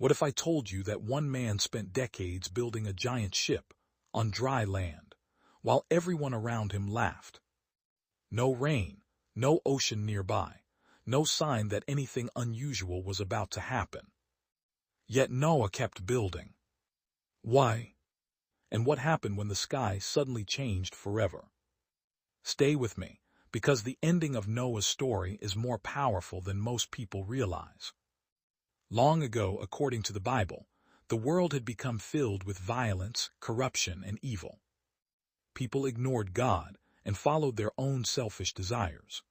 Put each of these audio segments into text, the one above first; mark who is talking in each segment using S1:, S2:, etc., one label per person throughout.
S1: What if I told you that one man spent decades building a giant ship on dry land, while everyone around him laughed? No rain, no ocean nearby, no sign that anything unusual was about to happen. Yet Noah kept building. Why? And what happened when the sky suddenly changed forever? Stay with me, because the ending of Noah's story is more powerful than most people realize. Long ago, according to the Bible, the world had become filled with violence, corruption, and evil. People ignored God and followed their own selfish desires.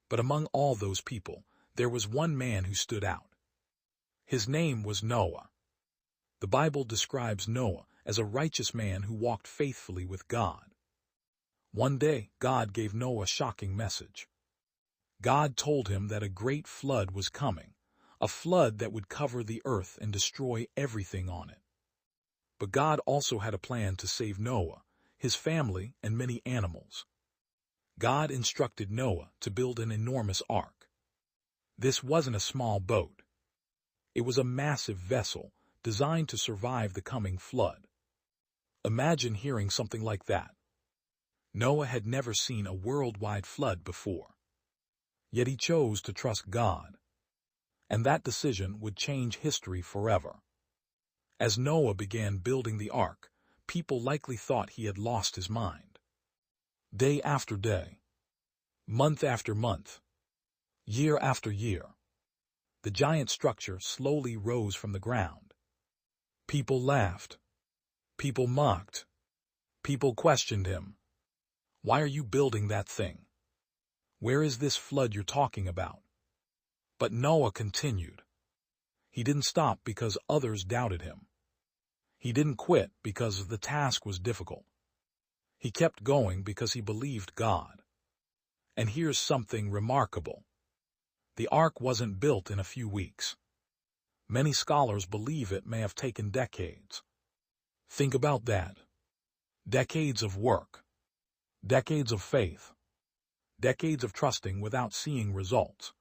S1: But among all those people, there was one man who stood out. His name was Noah. The Bible describes Noah as a righteous man who walked faithfully with God. One day, God gave Noah a shocking message. God told him that a great flood was coming, a flood that would cover the earth and destroy everything on it. But God also had a plan to save Noah, his family, and many animals. God instructed Noah to build an enormous ark. This wasn't a small boat. It was a massive vessel designed to survive the coming flood. Imagine hearing something like that. Noah had never seen a worldwide flood before. Yet he chose to trust God. And that decision would change history forever. As Noah began building the ark, people likely thought he had lost his mind. Day after day, month after month, year after year, the giant structure slowly rose from the ground. People laughed. People mocked. People questioned him. Why are you building that thing? Where is this flood you're talking about? But Noah continued. He didn't stop because others doubted him. He didn't quit because the task was difficult. He kept going because he believed God. And here's something remarkable. The ark wasn't built in a few weeks. Many scholars believe it may have taken decades. Think about that. Decades of work. Decades of faith. Decades of trusting without seeing results.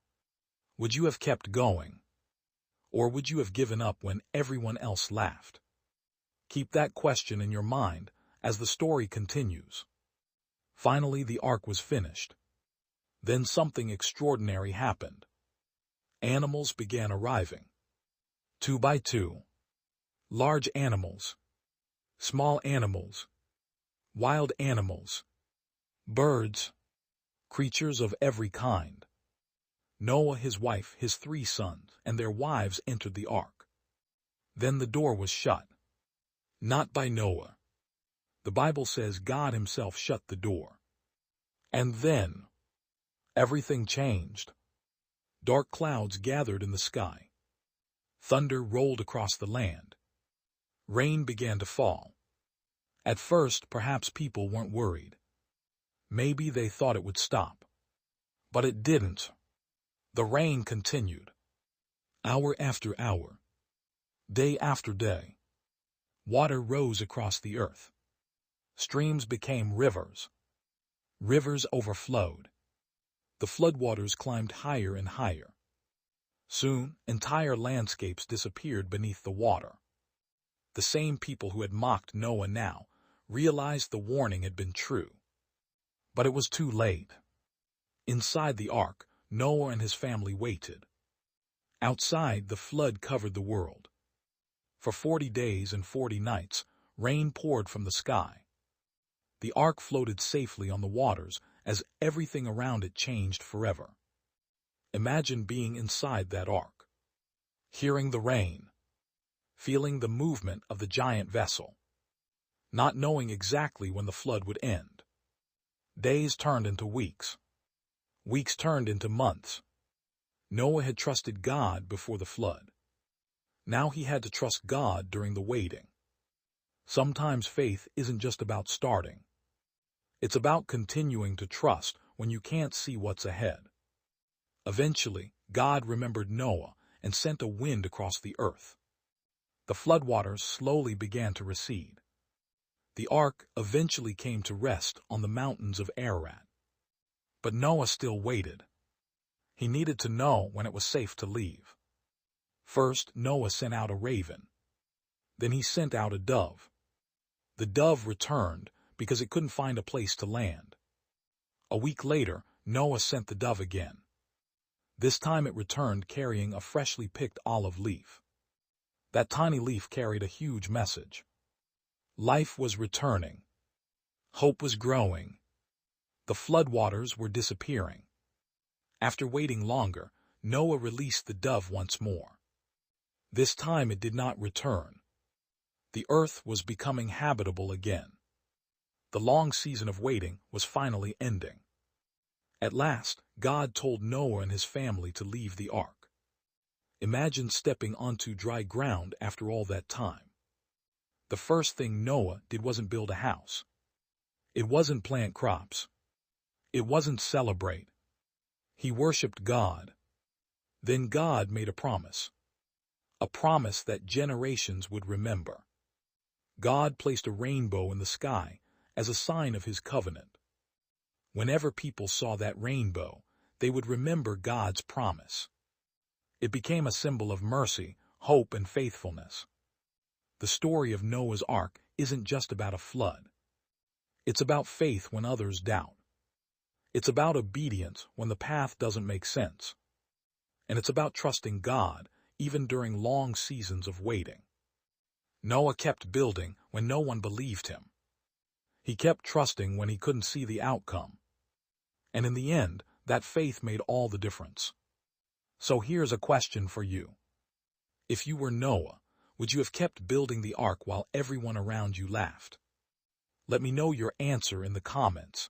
S1: Would you have kept going? Or would you have given up when everyone else laughed? Keep that question in your mind as the story continues. Finally, the ark was finished. Then something extraordinary happened. Animals began arriving. 2 by 2. Large animals. Small animals. Wild animals. Birds. Creatures of every kind. Noah, his wife, his 3 sons, and their wives entered the ark. Then the door was shut. Not by Noah. The Bible says God himself shut the door. And then, everything changed. Dark clouds gathered in the sky. Thunder rolled across the land. Rain began to fall. At first, perhaps people weren't worried. Maybe they thought it would stop. But it didn't. The rain continued. Hour after hour. Day after day. Water rose across the earth. Streams became rivers. Rivers overflowed. The floodwaters climbed higher and higher. Soon, entire landscapes disappeared beneath the water. The same people who had mocked Noah now realized the warning had been true. But it was too late. Inside the ark, Noah and his family waited. Outside, the flood covered the world. For 40 days and 40 nights, rain poured from the sky. The ark floated safely on the waters as everything around it changed forever. Imagine being inside that ark, hearing the rain, feeling the movement of the giant vessel, not knowing exactly when the flood would end. Days turned into weeks. Weeks turned into months. Noah had trusted God before the flood. Now he had to trust God during the waiting. Sometimes faith isn't just about starting. It's about continuing to trust when you can't see what's ahead. Eventually, God remembered Noah and sent a wind across the earth. The floodwaters slowly began to recede. The ark eventually came to rest on the mountains of Ararat. But Noah still waited. He needed to know when it was safe to leave. First, Noah sent out a raven. Then he sent out a dove. The dove returned because it couldn't find a place to land. A week later, Noah sent the dove again. This time it returned carrying a freshly picked olive leaf. That tiny leaf carried a huge message. Life was returning. Hope was growing. The floodwaters were disappearing. After waiting longer, Noah released the dove once more. This time it did not return. The earth was becoming habitable again. The long season of waiting was finally ending. At last, God told Noah and his family to leave the ark. Imagine stepping onto dry ground after all that time. The first thing Noah did wasn't build a house. It wasn't plant crops. It wasn't celebrate. He worshiped God. Then God made a promise that generations would remember. God placed a rainbow in the sky as a sign of his covenant. Whenever people saw that rainbow, they would remember God's promise. It became a symbol of mercy, hope, and faithfulness. The story of Noah's Ark isn't just about a flood. It's about faith when others doubt. It's about obedience when the path doesn't make sense. And it's about trusting God even during long seasons of waiting. Noah kept building when no one believed him. He kept trusting when he couldn't see the outcome. And in the end, that faith made all the difference. So here's a question for you. If you were Noah, would you have kept building the ark while everyone around you laughed? Let me know your answer in the comments.